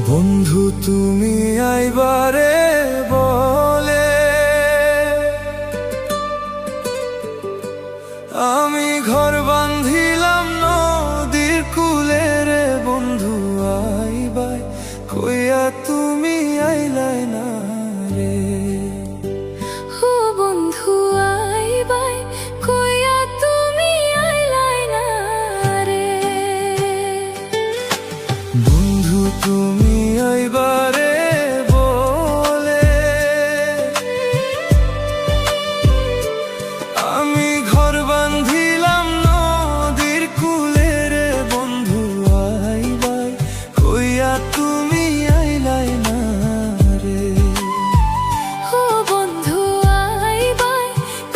বন্ধু তুমি আইবারে বলে আমি ঘর বাঁধিলাম নদীর কূলে রে বন্ধু আইবাই কইয়া তুমি আইলাই না রে। ও বন্ধু আইবাই কইয়া তুমি আইলাই না রে। বন্ধু তুমি আইবারে বলে আমি ঘর বাঁধিলাম নদীর কূলে রে বন্ধু আইবাই কইয়া তুমি আইলাই না রে। ও বন্ধু আইবাই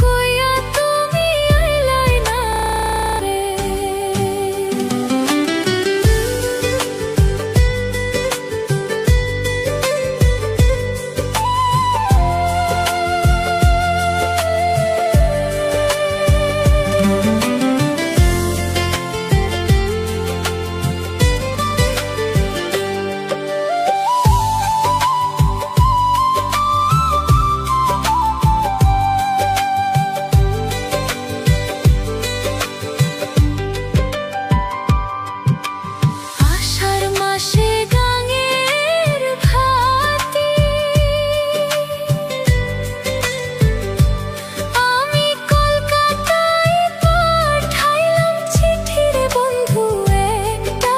কইয়া তুমি আইলাই না রে। আষাঢ় মাসে গাঙের ভাতি আমি কলকাতায় পাঠাইলাম চিঠি রে বন্ধু একটা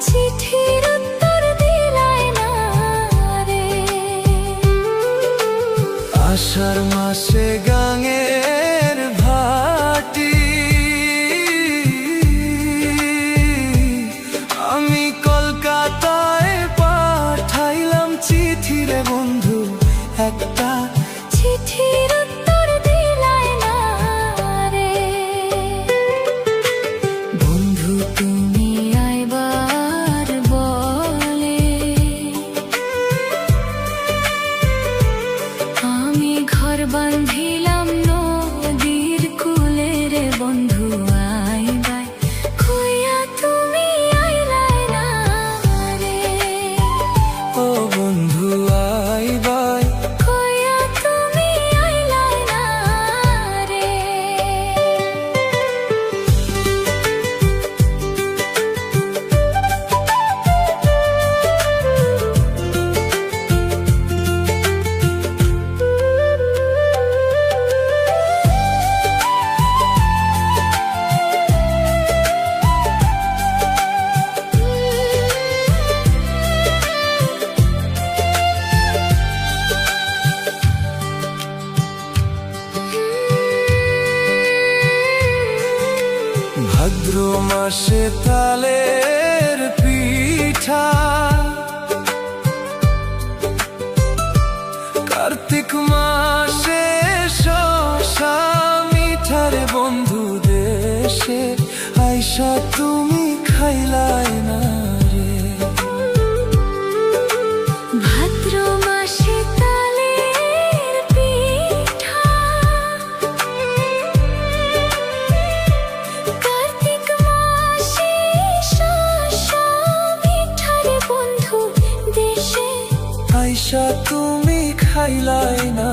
চিঠির উত্তর দিলাই না রে। আষাঢ় মাসে গাঙের ভাটি আমি কলকাতায় পাঠাইলাম চিঠি রে বন্ধু একটা চিঠির উত্তর দিলাই না রে। বন্ধু তুমি আইবার বলে আমি ঘর বাঁধিলাম নদীর কূলে রে বন্ধু আইবাই কইয়া তুমি আইলাই না রে। ও বন্ধু আইবাই কইয়া তুমি আইলাই না রে। ভাদ্র মাসে তালের পিঠা কার্তিক মাসে শসা মিঠা রে বন্ধু দেশে আইসা তুমি খাইলাই না রে। ভাদ্র মাসে তালের পিঠা কার্তিক মাসে শসা মিঠা রে বন্ধু দেশে আইসা তুমি খাইলাই না